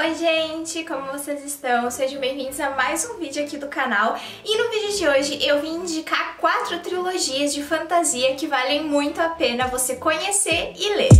Oi gente, como vocês estão? Sejam bem-vindos a mais um vídeo aqui do canal. E no vídeo de hoje eu vim indicar 4 trilogias de fantasia que valem muito a pena você conhecer e ler.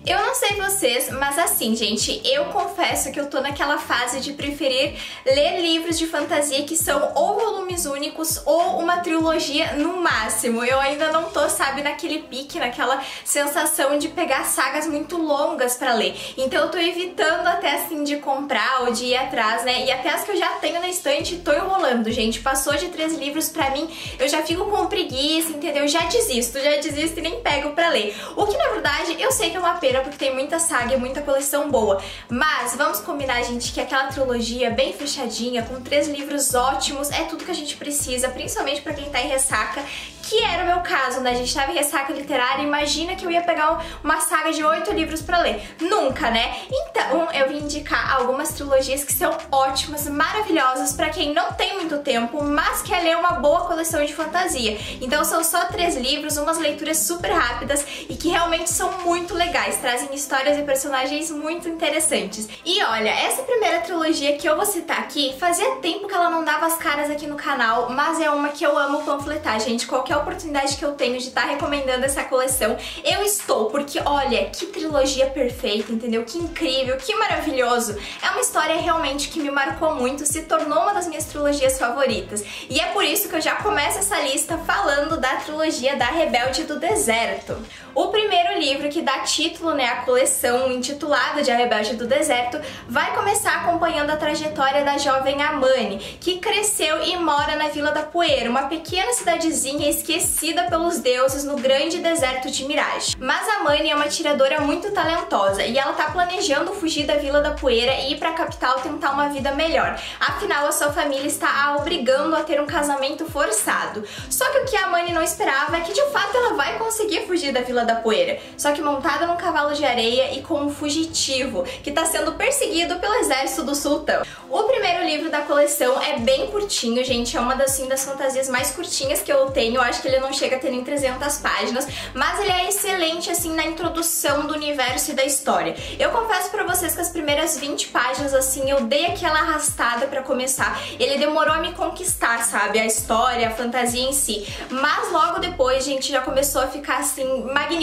Eu não sei vocês, mas assim, gente, eu confesso que eu tô naquela fase de preferir ler livros de fantasia que são ou volumes únicos ou uma trilogia no máximo. Eu ainda não tô, sabe, naquele pique, naquela sensação de pegar sagas muito longas pra ler. Então eu tô evitando até assim de comprar ou de ir atrás, né? E até as que eu já tenho na estante, tô enrolando, gente. Passou de 3 livros pra mim, eu já fico com preguiça, entendeu? Já desisto e nem pego pra ler. O que na verdade eu sei que é uma pena, porque tem muita saga e muita coleção boa. Mas vamos combinar, gente, que aquela trilogia bem fechadinha, com 3 livros ótimos, é tudo que a gente precisa, principalmente pra quem tá em ressaca, que era o meu caso, né? A gente tava em ressaca literária, imagina que eu ia pegar uma saga de 8 livros pra ler. Nunca, né? Então eu vim indicar algumas trilogias que são ótimas, maravilhosas pra quem não tem muito tempo, mas quer ler uma boa coleção de fantasia. Então são só 3 livros, umas leituras super rápidas e que realmente são muito legais, trazem histórias e personagens muito interessantes. E olha, essa primeira trilogia que eu vou citar aqui, fazia tempo que ela não dava as caras aqui no canal, mas é uma que eu amo panfletar, gente. Qualquer oportunidade que eu tenho de estar recomendando essa coleção, eu estou, porque olha, que trilogia perfeita, entendeu? Que incrível, que maravilhoso. É uma história realmente que me marcou muito, se tornou uma das minhas trilogias favoritas. E é por isso que eu já começo essa lista falando da trilogia da Rebelde do Deserto. O primeiro livro que dá título, né, à coleção, intitulada de A Rebelde do Deserto, vai começar acompanhando a trajetória da jovem Amani, que cresceu e mora na Vila da Poeira, uma pequena cidadezinha esquecida pelos deuses no grande deserto de Mirage. Mas a Amani é uma atiradora muito talentosa e ela tá planejando fugir da Vila da Poeira e ir pra capital tentar uma vida melhor. Afinal, a sua família está a obrigando a ter um casamento forçado. Só que o que a Amani não esperava é que de fato ela vai conseguir fugir da Vila da Poeira, só que montada num cavalo de areia e com um fugitivo que está sendo perseguido pelo exército do sultão. O primeiro livro da coleção é bem curtinho, gente, é uma das fantasias mais curtinhas que eu tenho. Eu acho que ele não chega a ter nem 300 páginas, mas ele é excelente assim na introdução do universo e da história. Eu confesso pra vocês que as primeiras 20 páginas assim eu dei aquela arrastada pra começar. Ele demorou a me conquistar, sabe, a história, a fantasia em si, mas logo depois, gente, já começou a ficar assim magnífico.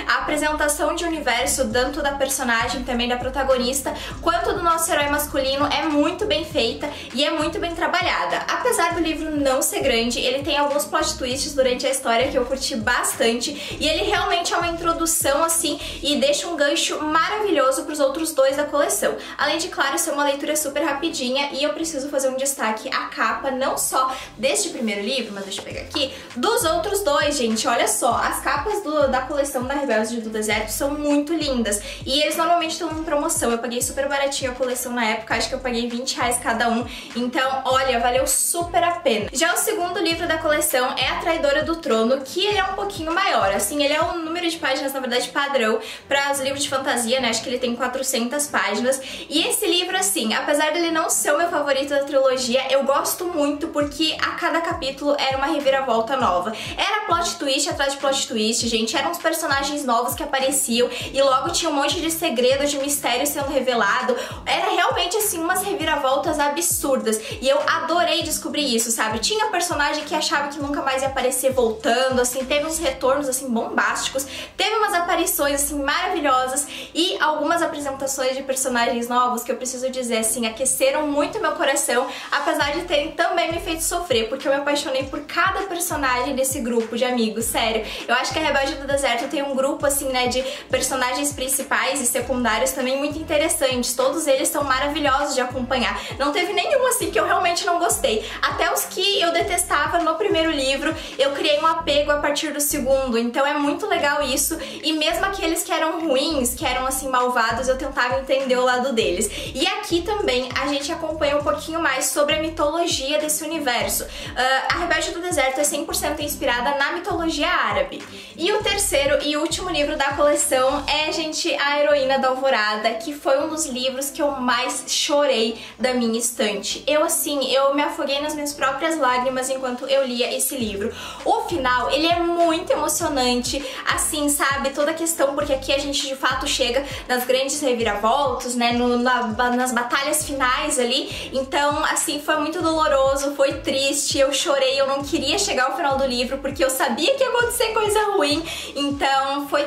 A apresentação de universo, tanto da personagem, também da protagonista, quanto do nosso herói masculino é muito bem feita e é muito bem trabalhada. Apesar do livro não ser grande, ele tem alguns plot twists durante a história que eu curti bastante e ele realmente é uma introdução assim e deixa um gancho maravilhoso para os outros 2 da coleção. Além de, claro, ser uma leitura super rapidinha, e eu preciso fazer um destaque à capa, não só deste primeiro livro, mas deixa eu pegar aqui, dos outros 2, gente. Olha só, as capas da coleção da Rebelde do Deserto são muito lindas e eles normalmente estão em promoção. Eu paguei super baratinho a coleção na época, acho que eu paguei R$20 cada um, então olha, valeu super a pena. Já o segundo livro da coleção é A Traidora do Trono, que ele é um pouquinho maior, assim, ele é um número de páginas, na verdade, padrão para os livros de fantasia, né, acho que ele tem 400 páginas, e esse livro, assim, apesar dele não ser o meu favorito da trilogia, eu gosto muito porque a cada capítulo era uma reviravolta nova. Era plot twist atrás de plot twist, gente, eram uns personagens novos que apareciam e logo tinha um monte de segredos, de mistério sendo revelado. Era realmente, assim, umas reviravoltas absurdas e eu adorei descobrir isso, sabe? Tinha personagem que achava que nunca mais ia aparecer voltando, assim, teve uns retornos, assim, bombásticos, teve umas aparições, assim, maravilhosas e algumas apresentações de personagens novos que eu preciso dizer, assim, aqueceram muito meu coração, apesar de terem também me feito sofrer, porque eu me apaixonei por cada personagem desse grupo de amigos, sério. Eu acho que a Rebelde do Deserto tem um grupo, assim, né, de personagens principais e secundários também muito interessantes. Todos eles são maravilhosos de acompanhar. Não teve nenhum, assim, que eu realmente não gostei. Até os que eu detestava no primeiro livro, eu criei um apego a partir do segundo. Então é muito legal isso. E mesmo aqueles que eram ruins, que eram, assim, malvados, eu tentava entender o lado deles. E aqui também a gente acompanha um pouquinho mais sobre a mitologia desse universo. A Rebelde do Deserto é 100% inspirada na mitologia árabe. E o terceiro e último livro da coleção é, gente, A Heroína da Alvorada, que foi um dos livros que eu mais chorei da minha estante. Eu me afoguei nas minhas próprias lágrimas enquanto eu lia esse livro. O final, ele é muito emocionante, assim, sabe? Toda a questão, porque aqui a gente de fato chega nas grandes reviravoltas, né? Nas batalhas finais ali. Então, assim, foi muito doloroso, foi triste, eu chorei, eu não queria chegar ao final do livro porque eu sabia que ia acontecer coisa ruim. Então, foi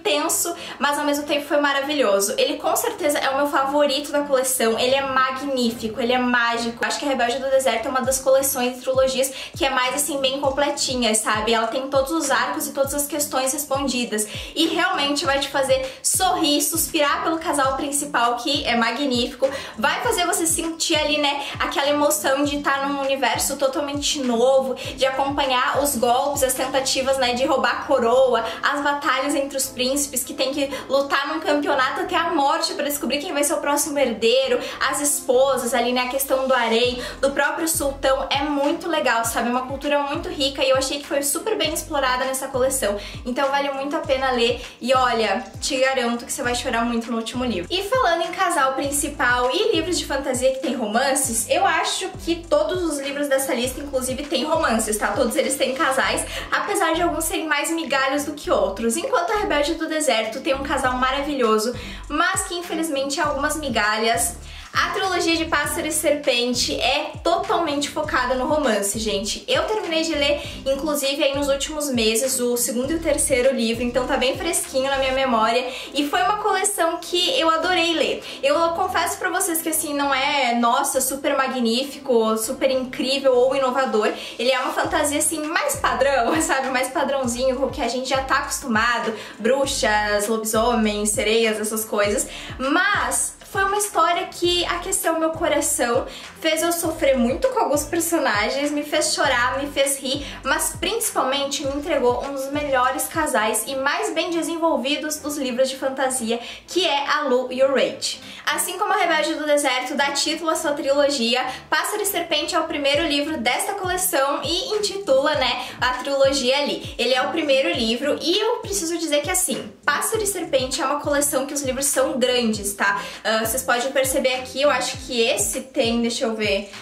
tenso, mas ao mesmo tempo foi maravilhoso. Ele com certeza é o meu favorito da coleção, ele é magnífico, ele é mágico. Acho que a Rebelde do Deserto é uma das coleções e trilogias que é mais, assim, bem completinha, sabe? Ela tem todos os arcos e todas as questões respondidas e realmente vai te fazer sorrir, suspirar pelo casal principal, que é magnífico. Vai fazer você sentir ali, né, aquela emoção de estar num universo totalmente novo, de acompanhar os golpes, as tentativas, né, de roubar a coroa, as batalhas entre os príncipes que tem que lutar num campeonato até a morte para descobrir quem vai ser o próximo herdeiro, as esposas ali, né, a questão do harém, do próprio sultão. É muito legal, sabe? É uma cultura muito rica e eu achei que foi super bem explorada nessa coleção. Então vale muito a pena ler e olha, te garanto que você vai chorar muito no último livro. E falando em casal principal e livros de fantasia que tem romances, eu acho que todos os livros dessa lista, inclusive, tem romances, tá? Todos eles têm casais, apesar de alguns serem mais migalhos do que outros. Enquanto a Rebelde do Deserto tem um casal maravilhoso, mas que infelizmente algumas migalhas. A trilogia de Pássaro e Serpente é totalmente focada no romance, gente. Eu terminei de ler, inclusive, aí nos últimos meses, o segundo e o terceiro livro, então tá bem fresquinho na minha memória e foi uma coleção que eu adorei ler. Eu confesso pra vocês que, assim, não é, nossa, super magnífico, super incrível ou inovador. Ele é uma fantasia, assim, mais padrão, sabe? Mais padrãozinho, com o que a gente já tá acostumado. Bruxas, lobisomens, sereias, essas coisas. Mas foi uma história que aqueceu meu coração, fez eu sofrer muito com alguns personagens, me fez chorar, me fez rir, mas principalmente me entregou um dos melhores casais e mais bem desenvolvidos dos livros de fantasia, que é a Lu e o Rage. Assim como a Rebelde do Deserto dá título à sua trilogia, Pássaro e Serpente é o primeiro livro desta coleção e intitula, né, a trilogia ali. Ele é o primeiro livro e eu preciso dizer que, assim, Pássaro e Serpente é uma coleção que os livros são grandes, tá? Vocês podem perceber aqui, eu acho que esse tem, deixa eu ver,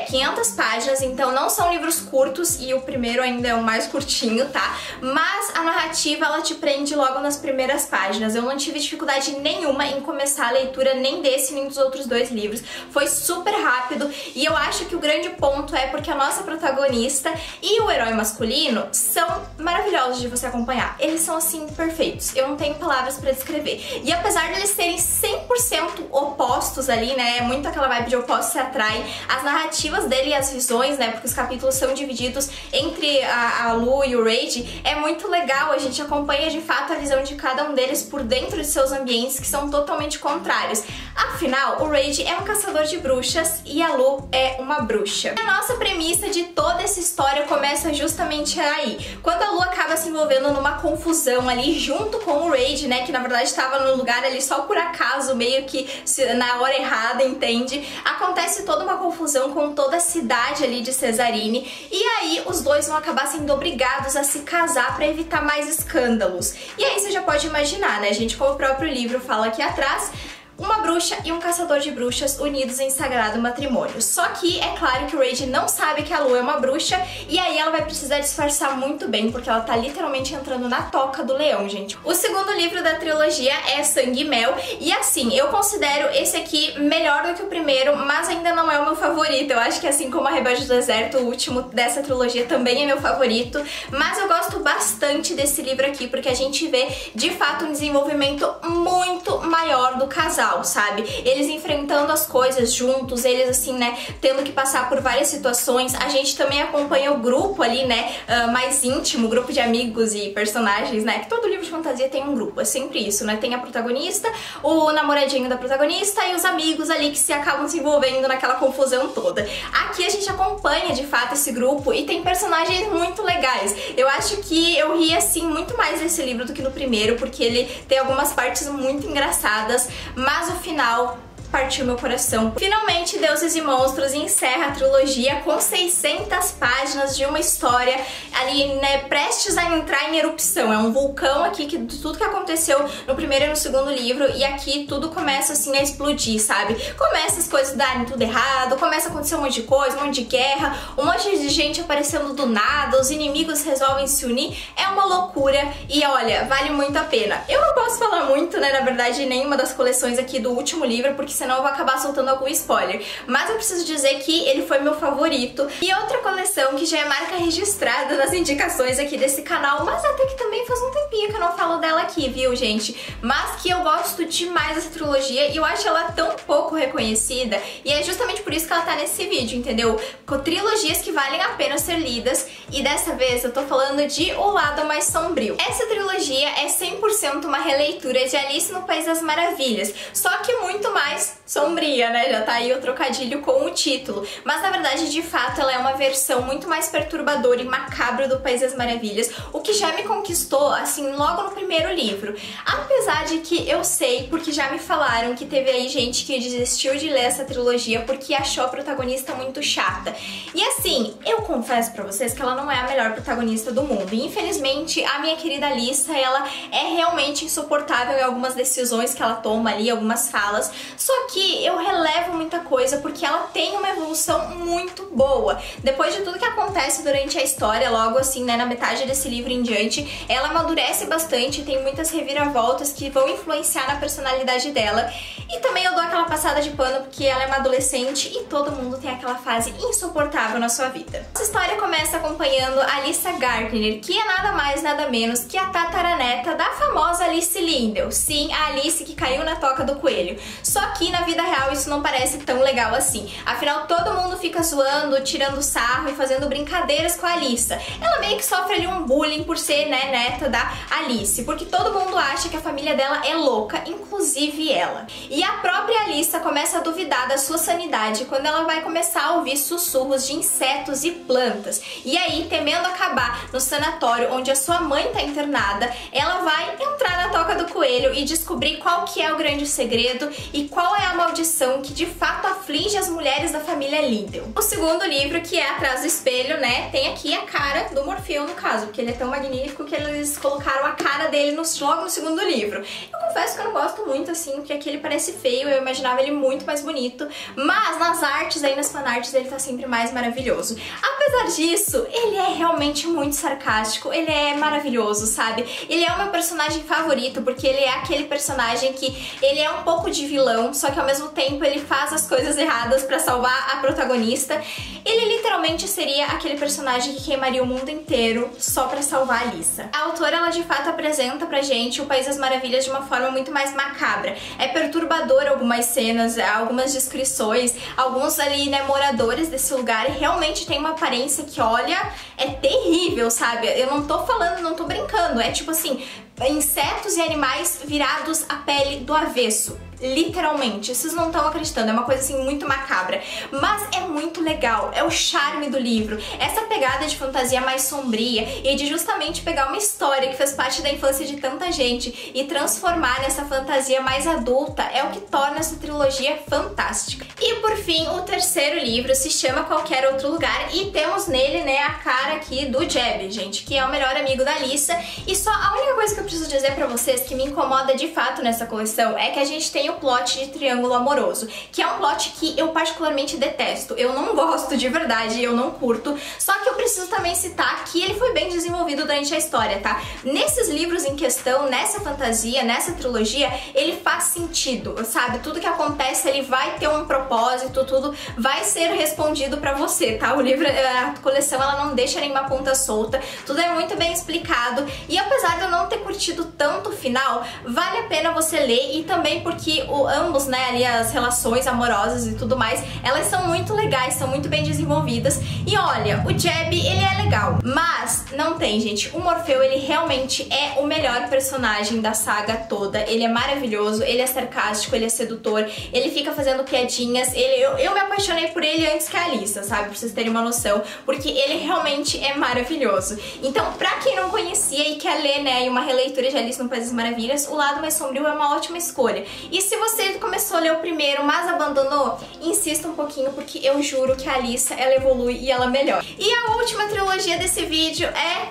500 páginas, então não são livros curtos e o primeiro ainda é o mais curtinho, tá? Mas a narrativa, ela te prende logo nas primeiras páginas. Eu não tive dificuldade nenhuma em começar a leitura nem desse nem dos outros dois livros. Foi super rápido e eu acho que o grande ponto é porque a nossa protagonista e o herói masculino são maravilhosos de você acompanhar. Eles são, assim, perfeitos. Eu não tenho palavras pra descrever. E apesar de eles serem 100% opostos ali, né, muito aquela vibe de opostos se atraem, as narrativas dele e as visões, né, porque os capítulos são divididos entre a Lu e o Rage, é muito legal, a gente acompanha de fato a visão de cada um deles por dentro de seus ambientes que são totalmente contrários. Afinal, o Rage é um caçador de bruxas e a Lu é uma bruxa. A nossa premissa de toda essa história começa justamente aí, quando a Lu acaba se envolvendo numa confusão ali junto com o Rage, né, que na verdade estava no lugar ali só por acaso, meio que na hora errada, entende? Acontece toda uma confusão com toda a cidade ali de Cesarine e aí os dois vão acabar sendo obrigados a se casar para evitar mais escândalos. E aí você já pode imaginar, né, gente, como o próprio livro fala aqui atrás, uma bruxa e um caçador de bruxas unidos em sagrado matrimônio. Só que é claro que o Rage não sabe que a Lu é uma bruxa e aí ela vai precisar disfarçar muito bem, porque ela tá literalmente entrando na toca do leão, gente. O segundo livro da trilogia é Sangue e Mel e, assim, eu considero esse aqui melhor do que o primeiro, mas ainda não é o meu favorito. Eu acho que, assim como a Rebelde do Deserto, o último dessa trilogia também é meu favorito, mas eu gosto bastante desse livro aqui porque a gente vê de fato um desenvolvimento muito maior do casal, sabe? Eles enfrentando as coisas juntos, eles, assim, né, tendo que passar por várias situações. A gente também acompanha o grupo ali, né, mais íntimo, o grupo de amigos e personagens, né, que todo livro de fantasia tem um grupo, é sempre isso, né? Tem a protagonista, o namoradinho da protagonista e os amigos ali que se acabam se envolvendo naquela confusão toda. Aqui a gente acompanha, de fato, esse grupo e tem personagens muito legais. Eu acho que eu ri, assim, muito mais nesse livro do que no primeiro, porque ele tem algumas partes muito engraçadas, mas o final partiu meu coração. Finalmente, Deuses e Monstros encerra a trilogia com 600 páginas de uma história ali, né, prestes a entrar em erupção. É um vulcão aqui, que tudo que aconteceu no primeiro e no segundo livro, e aqui tudo começa assim a explodir, sabe? Começa as coisas darem tudo errado, começa a acontecer um monte de coisa, um monte de guerra, um monte de gente aparecendo do nada, os inimigos resolvem se unir, é uma loucura e olha, vale muito a pena. Eu não posso falar muito, né, na verdade, em nenhuma das coleções aqui do último livro, porque senão eu vou acabar soltando algum spoiler, mas eu preciso dizer que ele foi meu favorito. E outra coleção que já é marca registrada nas indicações aqui desse canal, mas até que também faz um tempinho que eu não falo dela aqui, viu, gente? Mas que eu gosto demais dessa trilogia e eu acho ela tão pouco reconhecida, e é justamente por isso que ela tá nesse vídeo, entendeu? Com trilogias que valem a pena ser lidas, e dessa vez eu tô falando de O Lado Mais Sombrio. Essa trilogia é 100% uma releitura de Alice no País das Maravilhas, só que muito mais sombria, né? Já tá aí o trocadilho com o título. Mas na verdade, de fato, ela é uma versão muito mais perturbadora e macabra do País das Maravilhas, o que já me conquistou, assim, logo no primeiro livro. Apesar de que eu sei, porque já me falaram que teve aí gente que desistiu de ler essa trilogia porque achou a protagonista muito chata. E assim, eu confesso pra vocês que ela não é a melhor protagonista do mundo. E infelizmente, a minha querida Alissa, ela é realmente insuportável em algumas decisões que ela toma ali, algumas falas. Só que eu relevo muita coisa porque ela tem uma evolução muito boa. Depois de tudo que acontece durante a história, logo assim, né, na metade desse livro em diante, ela amadurece bastante, tem muitas reviravoltas que vão influenciar na personalidade dela. E também eu dou aquela passada de pano porque ela é uma adolescente e todo mundo tem aquela fase insuportável na sua vida. Essa história começa acompanhando a Alissa Gardner, que é nada mais, nada menos que a tataraneta da famosa Alice Liddell. Sim, a Alice que caiu na toca do coelho. Só que na vida real isso não parece tão legal assim. Afinal, todo mundo fica zoando, tirando sarro e fazendo brincadeiras com a Alissa. Ela meio que sofre ali um bullying por ser, né, neta da Alice, porque todo mundo acha que a família dela é louca, inclusive ela. E a própria Alissa começa a duvidar da sua sanidade quando ela vai começar a ouvir sussurros de insetos e plantas. E aí, temendo acabar no sanatório onde a sua mãe tá internada, ela vai entrar na toca do coelho e descobrir qual que é o grande segredo e qual é a maldição que de fato aflige as mulheres da família Liddell. O segundo livro, que é Atrás do Espelho, né, tem aqui a cara do Morfeu, no caso, porque ele é tão magnífico que eles colocaram a cara dele logo no segundo livro. Eu confesso que eu não gosto muito, assim, porque aqui ele parece feio, eu imaginava ele muito mais bonito, mas nas artes, aí nas fanarts, ele tá sempre mais maravilhoso. Apesar disso, ele é realmente muito sarcástico, ele é maravilhoso, sabe? Ele é o meu personagem favorito, porque ele é aquele personagem que ele é um pouco de vilão, só que ao mesmo tempo ele faz as coisas erradas pra salvar a protagonista. Ele literalmente seria aquele personagem que queimaria o mundo inteiro só pra salvar a Alissa. A autora, ela de fato apresenta pra gente o País das Maravilhas de uma forma muito mais macabra. É perturbador algumas cenas, algumas descrições, alguns ali, né, moradores desse lugar realmente tem uma aparência que, olha, é terrível, sabe? Eu não tô falando, não tô brincando, é tipo assim, insetos e animais virados à pele do avesso. Literalmente, vocês não estão acreditando, é uma coisa assim muito macabra, mas é muito legal, é o charme do livro, essa pegada de fantasia mais sombria e de justamente pegar uma história que fez parte da infância de tanta gente e transformar nessa fantasia mais adulta é o que torna essa trilogia fantástica. E por fim, o terceiro livro se chama Qualquer Outro Lugar e temos nele, né, a cara aqui do Jeb, gente, que é o melhor amigo da Alissa. E só a única coisa que eu preciso dizer pra vocês que me incomoda de fato nessa coleção é que a gente tem o plot de triângulo amoroso, que é um plot que eu particularmente detesto. Eu não gosto de verdade, eu não curto, só que eu preciso também citar que ele foi bem desenvolvido durante a história, tá? Nesses livros em questão, nessa fantasia, nessa trilogia, ele faz sentido, sabe? Tudo que acontece, ele vai ter um propósito, tudo vai ser respondido pra você, tá? O livro, a coleção, ela não deixa nenhuma ponta solta, tudo é muito bem explicado, e apesar de eu não ter curtido tanto o final, vale a pena você ler, e também porque ambos, né, ali as relações amorosas e tudo mais, elas são muito legais, são muito bem desenvolvidas. E olha, o Jeb, ele é legal, mas não tem, gente, o Morfeu, ele realmente é o melhor personagem da saga toda. Ele é maravilhoso, ele é sarcástico, ele é sedutor, ele fica fazendo piadinhas, eu me apaixonei por ele antes que a Alissa, sabe, pra vocês terem uma noção, porque ele realmente é maravilhoso. Então, pra quem não conhecia e quer ler, né, uma releitura de Alice no País das Maravilhas, O Lado Mais Sombrio é uma ótima escolha. E se você começou a ler o primeiro, mas abandonou, insista um pouquinho, porque eu juro que a Alissa, ela evolui e ela melhora. E a última trilogia desse vídeo é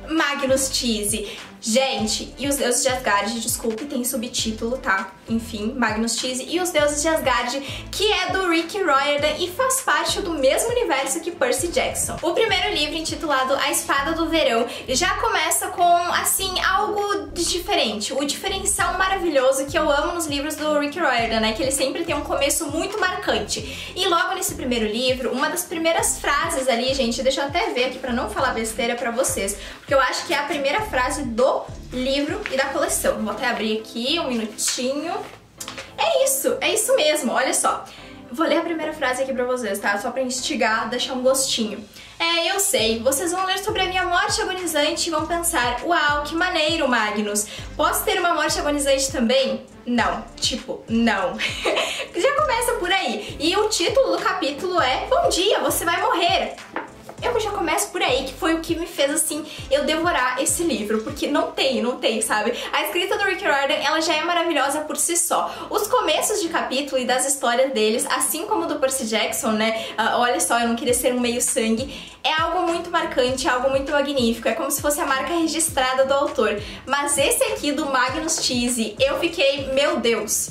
Magnus Cheese. Gente, e os Deuses de Asgard, desculpe, tem subtítulo, tá? Enfim, Magnus Cheese e os Deuses de Asgard, que é do Rick Riordan e faz parte do mesmo universo que Percy Jackson. O primeiro livro, intitulado A Espada do Verão, já começa com, assim, algo de diferente. O diferencial maravilhoso que eu amo nos livros do Rick Riordan, né? Que ele sempre tem um começo muito marcante. E logo nesse primeiro livro, uma das primeiras frases ali, gente, deixa eu até ver aqui pra não falar besteira pra vocês, porque eu acho que é a primeira frase do livro e da coleção. Vou até abrir aqui um minutinho. É isso mesmo, olha só. Vou ler a primeira frase aqui pra vocês, tá? Só pra instigar, deixar um gostinho. Eu sei, vocês vão ler sobre a minha morte agonizante e vão pensar, uau, que maneiro, Magnus. Posso ter uma morte agonizante também? Não, tipo, não. Já começa por aí. E o título do capítulo é Bom dia, você vai morrer. Eu já começo por aí, que foi o que me fez, assim, eu devorar esse livro, porque não tem, sabe? A escrita do Rick Riordan, ela já é maravilhosa por si só. Os começos de capítulo e das histórias deles, assim como do Percy Jackson, né? Olha só, eu não queria ser um meio sangue. É algo muito marcante, algo muito magnífico. É como se fosse a marca registrada do autor. Mas esse aqui, do Magnus Cheese, eu fiquei, meu Deus,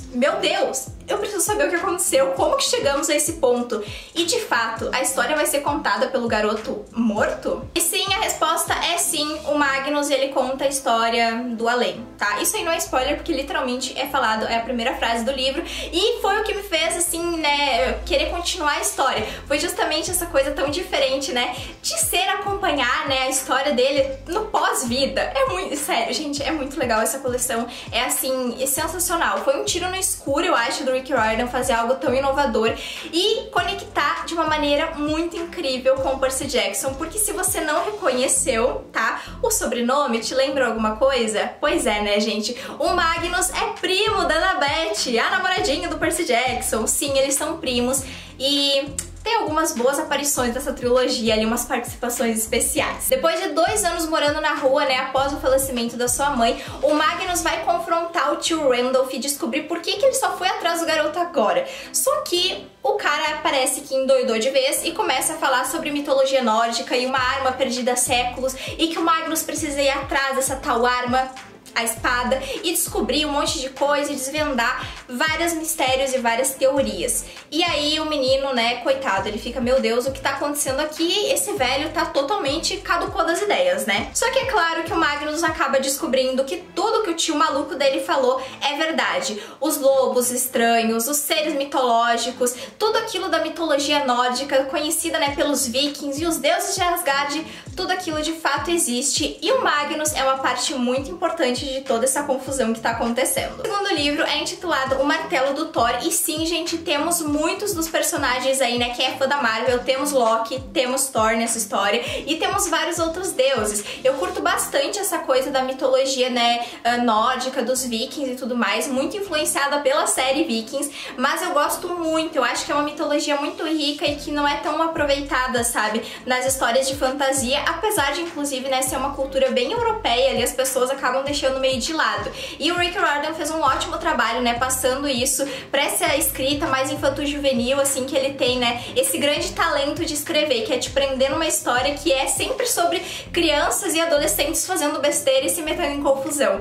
eu preciso saber o que aconteceu, como que chegamos a esse ponto. E de fato, a história vai ser contada pelo garoto morto? E sim, a resposta é sim, o Magnus, ele conta a história do além, tá? Isso aí não é spoiler, porque literalmente é falado, é a primeira frase do livro, e foi o que me fez, assim, né, querer continuar a história. Foi justamente essa coisa tão diferente, né, de acompanhar, né, a história dele no pós-vida. É muito, sério, gente, é muito legal essa coleção, é assim, é sensacional. Foi um tiro no escuro, eu acho, do Rick Riordan fazer algo tão inovador e conectar de uma maneira muito incrível com o Percy Jackson, porque se você não reconheceu, tá, o sobrenome, te lembra alguma coisa? Pois é, né, gente? O Magnus é primo da Annabeth, a namoradinha do Percy Jackson. Sim, eles são primos e tem algumas boas aparições dessa trilogia ali, umas participações especiais. Depois de 2 anos morando na rua, né, após o falecimento da sua mãe, o Magnus vai confrontar o tio Randolph e descobrir por que ele só foi atrás do garoto agora. Só que o cara parece que endoidou de vez e começa a falar sobre mitologia nórdica e uma arma perdida há séculos e que o Magnus precisa ir atrás dessa tal arma, a espada, e descobrir um monte de coisa e desvendar vários mistérios e várias teorias. E aí o menino, né, coitado, ele fica, meu Deus, o que tá acontecendo aqui? Esse velho tá totalmente caducou das ideias, né? Só que é claro que o Magnus acaba descobrindo que tudo que o tio maluco dele falou é verdade. Os lobos estranhos, os seres mitológicos, tudo aquilo da mitologia nórdica, conhecida, né, pelos vikings e os deuses de Asgard, tudo aquilo de fato existe, e o Magnus é uma parte muito importante de toda essa confusão que tá acontecendo. O segundo livro é intitulado O Martelo do Thor, e sim, gente, temos muitos dos personagens aí, né, quem é fã da Marvel, temos Loki, temos Thor nessa história, e temos vários outros deuses. Eu curto bastante essa coisa da mitologia, né, nórdica, dos vikings e tudo mais, muito influenciada pela série Vikings, mas eu gosto muito, eu acho que é uma mitologia muito rica e que não é tão aproveitada, sabe, nas histórias de fantasia, apesar de, inclusive, né, ser uma cultura bem europeia, ali as pessoas acabam deixando meio de lado. E o Rick Riordan fez um ótimo trabalho, né, passando isso pra essa escrita mais infanto-juvenil, assim, que ele tem, né, esse grande talento de escrever, que é te prender numa história que é sempre sobre crianças e adolescentes fazendo besteira e se metendo em confusão.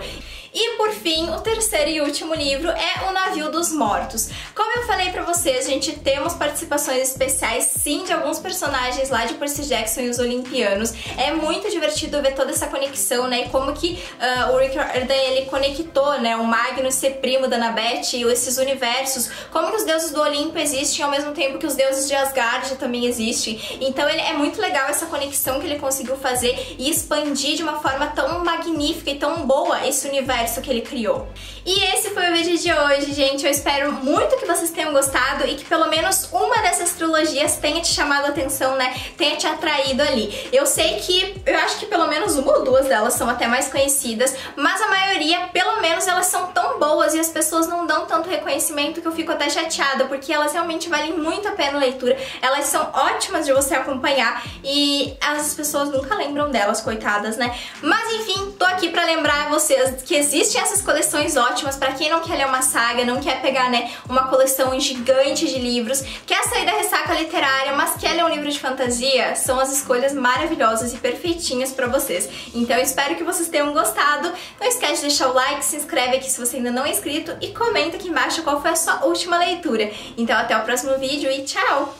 E por fim, o terceiro e último livro é O Navio dos Mortos. Como eu falei pra vocês, gente, temos participações especiais, sim, de alguns personagens lá de Percy Jackson e os Olimpianos. É muito divertido ver toda essa conexão, né, e como que o Rick Riordan, ele conectou, né, o Magnus ser primo da Annabeth e esses universos, como que os deuses do Olimpo existem ao mesmo tempo que os deuses de Asgard também existem. Então ele é muito legal essa conexão que ele conseguiu fazer e expandir de uma forma tão magnífica e tão boa esse universo que ele criou. E esse foi o vídeo de hoje, gente. Eu espero muito que vocês tenham gostado e que pelo menos uma dessas trilogias tenha te chamado a atenção, né? Tenha te atraído ali. Eu sei que, eu acho que pelo menos uma ou duas delas são até mais conhecidas, mas a maioria, pelo menos, elas são tão boas e as pessoas não dão tanto reconhecimento que eu fico até chateada, porque elas realmente valem muito a pena a leitura. Elas são ótimas de você acompanhar e as pessoas nunca lembram delas, coitadas, né? Mas enfim, tô aqui pra lembrar vocês que existem essas coleções ótimas pra quem não quer ler uma saga, não quer pegar, né, uma coleção gigante de livros, quer sair da ressaca literária, mas quer ler um livro de fantasia, são as escolhas maravilhosas e perfeitinhas pra vocês. Então eu espero que vocês tenham gostado. Não esquece de deixar o like, se inscreve aqui se você ainda não é inscrito e comenta aqui embaixo qual foi a sua última leitura. Então até o próximo vídeo e tchau!